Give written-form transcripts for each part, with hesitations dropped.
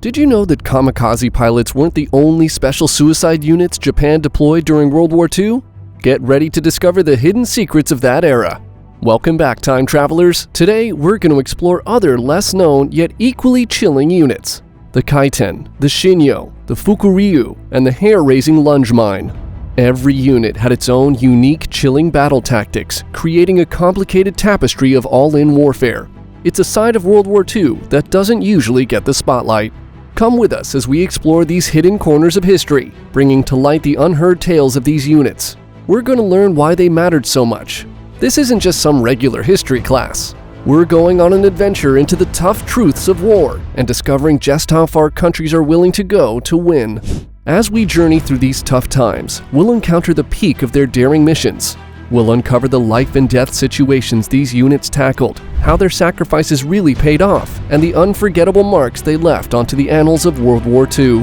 Did you know that kamikaze pilots weren't the only special suicide units Japan deployed during World War II? Get ready to discover the hidden secrets of that era. Welcome back, time travelers. Today, we're going to explore other less-known yet equally chilling units. The Kaiten, the Shin'yō, the Fukuryu, and the hair-raising Lunge Mine. Every unit had its own unique, chilling battle tactics, creating a complicated tapestry of all-in warfare. It's a side of World War II that doesn't usually get the spotlight. Come with us as we explore these hidden corners of history, bringing to light the unheard tales of these units. We're going to learn why they mattered so much. This isn't just some regular history class. We're going on an adventure into the tough truths of war and discovering just how far countries are willing to go to win. As we journey through these tough times, we'll encounter the peak of their daring missions. We'll uncover the life and death situations these units tackled, how their sacrifices really paid off, and the unforgettable marks they left onto the annals of World War II.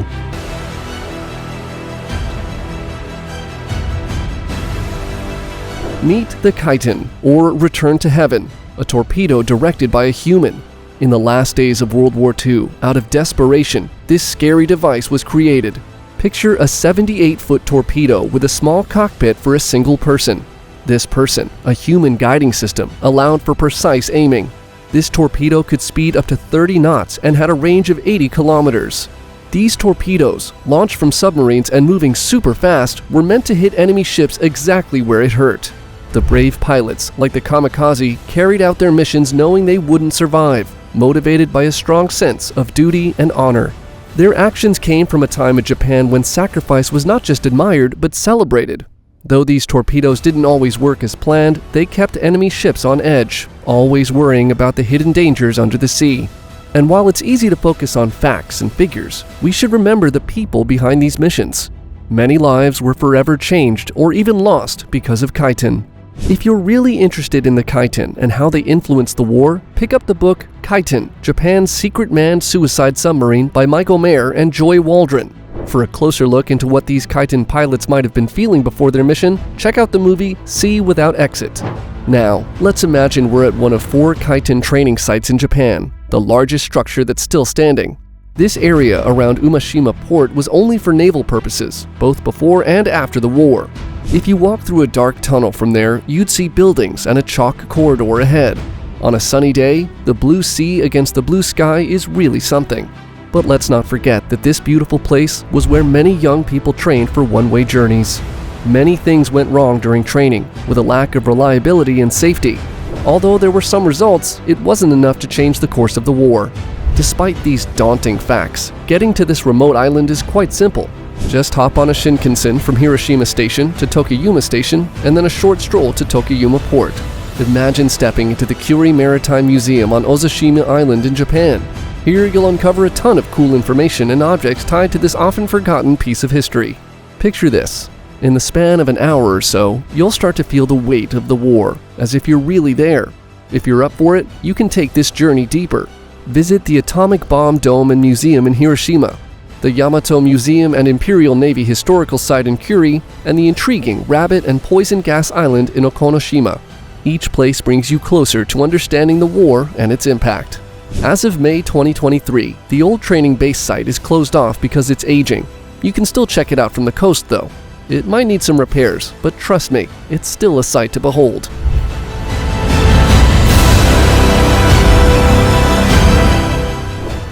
Meet the Kaiten, or Return to Heaven, a torpedo directed by a human. In the last days of World War II, out of desperation, this scary device was created. Picture a 78-foot torpedo with a small cockpit for a single person. This person, a human guiding system, allowed for precise aiming. This torpedo could speed up to 30 knots and had a range of 80 kilometers. These torpedoes, launched from submarines and moving super fast, were meant to hit enemy ships exactly where it hurt. The brave pilots, like the Kamikaze, carried out their missions knowing they wouldn't survive, motivated by a strong sense of duty and honor. Their actions came from a time in Japan when sacrifice was not just admired but celebrated. Though these torpedoes didn't always work as planned, they kept enemy ships on edge, always worrying about the hidden dangers under the sea. And while it's easy to focus on facts and figures, we should remember the people behind these missions. Many lives were forever changed or even lost because of Kaiten. If you're really interested in the Kaiten and how they influenced the war, pick up the book Kaiten, Japan's Secret Manned Suicide Submarine by Michael Mayer and Joy Waldron. For a closer look into what these Kaiten pilots might have been feeling before their mission, check out the movie Sea Without Exit. Now, let's imagine we're at one of 4 Kaiten training sites in Japan, the largest structure that's still standing. This area around Umeshima port was only for naval purposes, both before and after the war. If you walk through a dark tunnel from there, you'd see buildings and a chalk corridor ahead. On a sunny day, the blue sea against the blue sky is really something. But let's not forget that this beautiful place was where many young people trained for one-way journeys. Many things went wrong during training, with a lack of reliability and safety. Although there were some results, it wasn't enough to change the course of the war. Despite these daunting facts, getting to this remote island is quite simple. Just hop on a Shinkansen from Hiroshima Station to Tokuyama Station, and then a short stroll to Tokuyama Port. Imagine stepping into the Kuri Maritime Museum on Ozoshima Island in Japan. Here you'll uncover a ton of cool information and objects tied to this often forgotten piece of history. Picture this. In the span of an hour or so, you'll start to feel the weight of the war, as if you're really there. If you're up for it, you can take this journey deeper. Visit the Atomic Bomb Dome and Museum in Hiroshima, the Yamato Museum and Imperial Navy Historical Site in Kuri, and the intriguing Rabbit and Poison Gas Island in Okonoshima. Each place brings you closer to understanding the war and its impact. As of May 2023, the old training base site is closed off because it's aging. You can still check it out from the coast though. It might need some repairs, but trust me, it's still a sight to behold.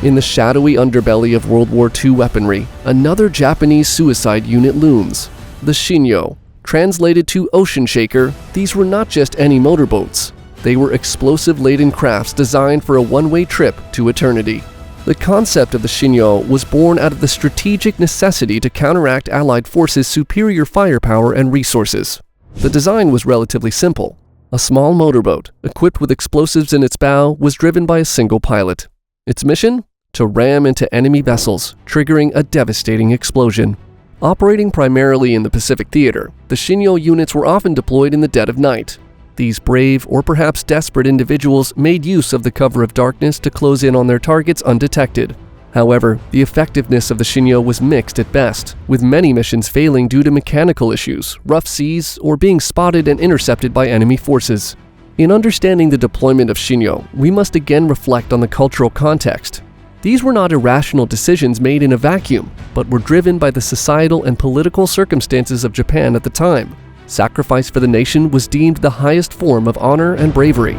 In the shadowy underbelly of World War II weaponry, another Japanese suicide unit looms, the Shin'yō. Translated to ocean shaker, these were not just any motorboats. They were explosive-laden crafts designed for a one-way trip to eternity. The concept of the Shin'yō was born out of the strategic necessity to counteract Allied forces' superior firepower and resources. The design was relatively simple. A small motorboat, equipped with explosives in its bow, was driven by a single pilot. Its mission? To ram into enemy vessels, triggering a devastating explosion. Operating primarily in the Pacific Theater, the Shin'yō units were often deployed in the dead of night. These brave or perhaps desperate individuals made use of the cover of darkness to close in on their targets undetected. However, the effectiveness of the Shin'yō was mixed at best, with many missions failing due to mechanical issues, rough seas, or being spotted and intercepted by enemy forces. In understanding the deployment of Shin'yō, we must again reflect on the cultural context. These were not irrational decisions made in a vacuum, but were driven by the societal and political circumstances of Japan at the time. Sacrifice for the nation was deemed the highest form of honor and bravery.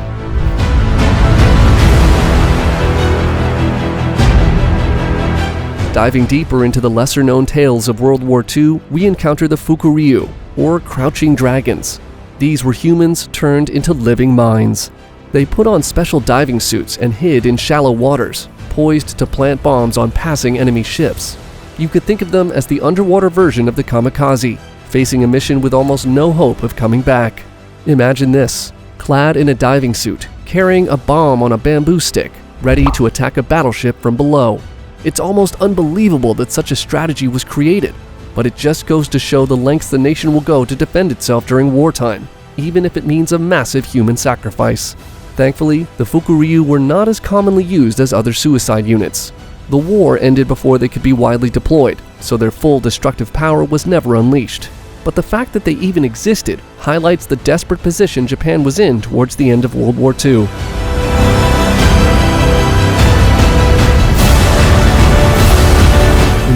Diving deeper into the lesser-known tales of World War II, we encounter the Fukuryu, or crouching dragons. These were humans turned into living mines. They put on special diving suits and hid in shallow waters, poised to plant bombs on passing enemy ships. You could think of them as the underwater version of the Kamikaze, facing a mission with almost no hope of coming back. Imagine this, clad in a diving suit, carrying a bomb on a bamboo stick, ready to attack a battleship from below. It's almost unbelievable that such a strategy was created, but it just goes to show the lengths the nation will go to defend itself during wartime, even if it means a massive human sacrifice. Thankfully, the Fukuryu were not as commonly used as other suicide units. The war ended before they could be widely deployed, so their full destructive power was never unleashed. But the fact that they even existed highlights the desperate position Japan was in towards the end of World War II.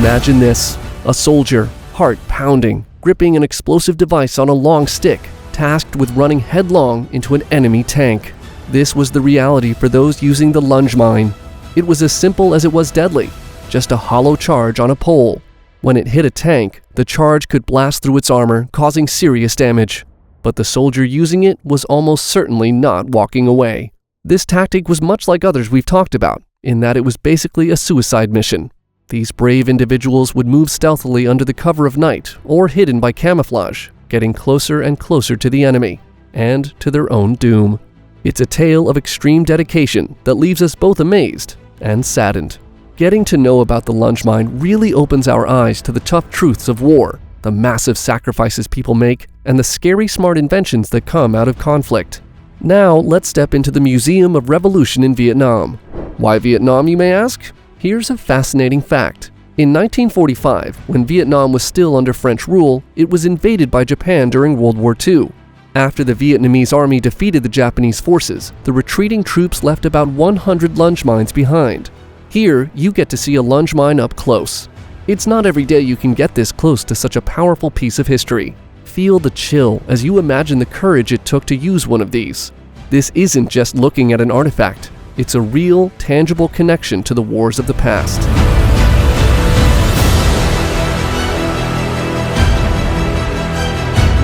Imagine this, a soldier, heart pounding, gripping an explosive device on a long stick, tasked with running headlong into an enemy tank. This was the reality for those using the Lunge Mine. It was as simple as it was deadly, just a hollow charge on a pole. When it hit a tank, the charge could blast through its armor, causing serious damage. But the soldier using it was almost certainly not walking away. This tactic was much like others we've talked about, in that it was basically a suicide mission. These brave individuals would move stealthily under the cover of night or hidden by camouflage, getting closer and closer to the enemy, and to their own doom. It's a tale of extreme dedication that leaves us both amazed and saddened. Getting to know about the Lunge Mine really opens our eyes to the tough truths of war, the massive sacrifices people make, and the scary smart inventions that come out of conflict. Now let's step into the Museum of Revolution in Vietnam. Why Vietnam, you may ask? Here's a fascinating fact. In 1945, when Vietnam was still under French rule, it was invaded by Japan during World War II. After the Vietnamese army defeated the Japanese forces, the retreating troops left about 100 lunge mines behind. Here, you get to see a lunge mine up close. It's not every day you can get this close to such a powerful piece of history. Feel the chill as you imagine the courage it took to use one of these. This isn't just looking at an artifact. It's a real, tangible connection to the wars of the past.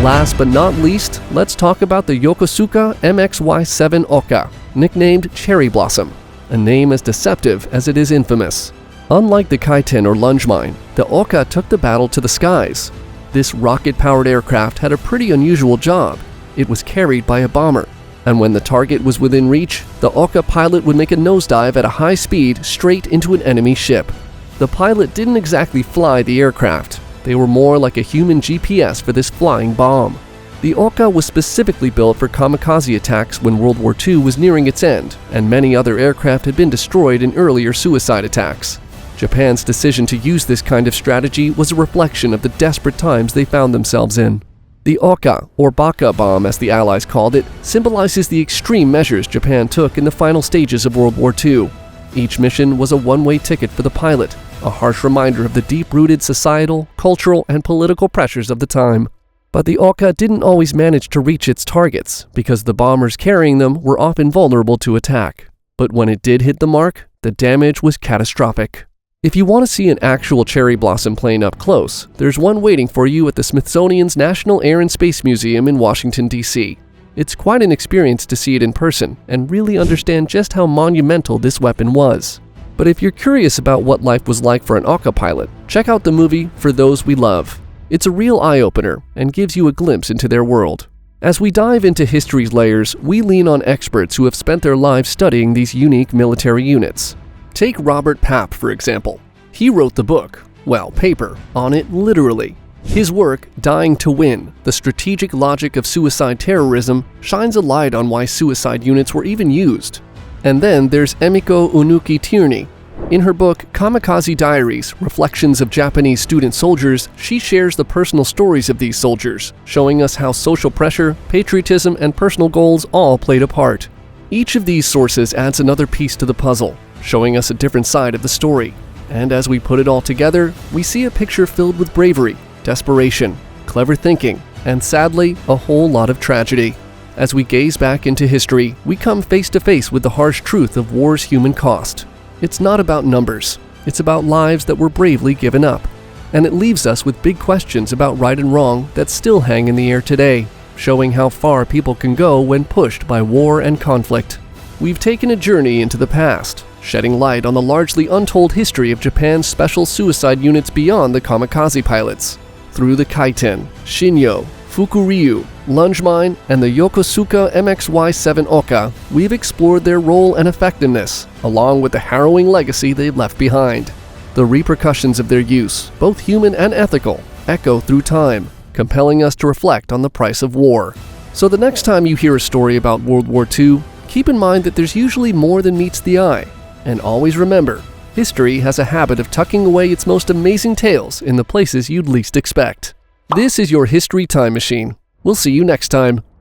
Last but not least, let's talk about the Yokosuka MXY-7 Oka, nicknamed Cherry Blossom, a name as deceptive as it is infamous. Unlike the Kaiten or Lunge Mine, the Oka took the battle to the skies. This rocket-powered aircraft had a pretty unusual job. It was carried by a bomber, and when the target was within reach, the Oka pilot would make a nosedive at a high speed straight into an enemy ship. The pilot didn't exactly fly the aircraft. They were more like a human GPS for this flying bomb. The Oka was specifically built for kamikaze attacks when World War II was nearing its end, and many other aircraft had been destroyed in earlier suicide attacks. Japan's decision to use this kind of strategy was a reflection of the desperate times they found themselves in. The Oka, or Baka bomb as the Allies called it, symbolizes the extreme measures Japan took in the final stages of World War II. Each mission was a one-way ticket for the pilot, a harsh reminder of the deep-rooted societal, cultural, and political pressures of the time. But the Oka didn't always manage to reach its targets, because the bombers carrying them were often vulnerable to attack. But when it did hit the mark, the damage was catastrophic. If you want to see an actual cherry blossom plane up close, there's one waiting for you at the Smithsonian's National Air and Space Museum in Washington, D.C. It's quite an experience to see it in person and really understand just how monumental this weapon was. But if you're curious about what life was like for an Oka pilot, check out the movie For Those We Love. It's a real eye-opener and gives you a glimpse into their world. As we dive into history's layers, we lean on experts who have spent their lives studying these unique military units. Take Robert Papp, for example. He wrote the book, well, paper, on it literally. His work, Dying to Win, The Strategic Logic of Suicide Terrorism, shines a light on why suicide units were even used. And then there's Emiko Unuki-Tierney. In her book, Kamikaze Diaries, Reflections of Japanese Student Soldiers, she shares the personal stories of these soldiers, showing us how social pressure, patriotism, and personal goals all played a part. Each of these sources adds another piece to the puzzle, showing us a different side of the story. And as we put it all together, we see a picture filled with bravery, desperation, clever thinking, and sadly, a whole lot of tragedy. As we gaze back into history, we come face to face with the harsh truth of war's human cost. It's not about numbers, it's about lives that were bravely given up. And it leaves us with big questions about right and wrong that still hang in the air today, showing how far people can go when pushed by war and conflict. We've taken a journey into the past, shedding light on the largely untold history of Japan's special suicide units beyond the Kamikaze pilots. Through the Kaiten, Shin'yō, Fukuryu, Lunge Mine, and the Yokosuka MXY-7 Oka, we've explored their role and effectiveness, along with the harrowing legacy they've left behind. The repercussions of their use, both human and ethical, echo through time, compelling us to reflect on the price of war. So the next time you hear a story about World War II, keep in mind that there's usually more than meets the eye. And always remember, history has a habit of tucking away its most amazing tales in the places you'd least expect. This is your History Time Machine. We'll see you next time.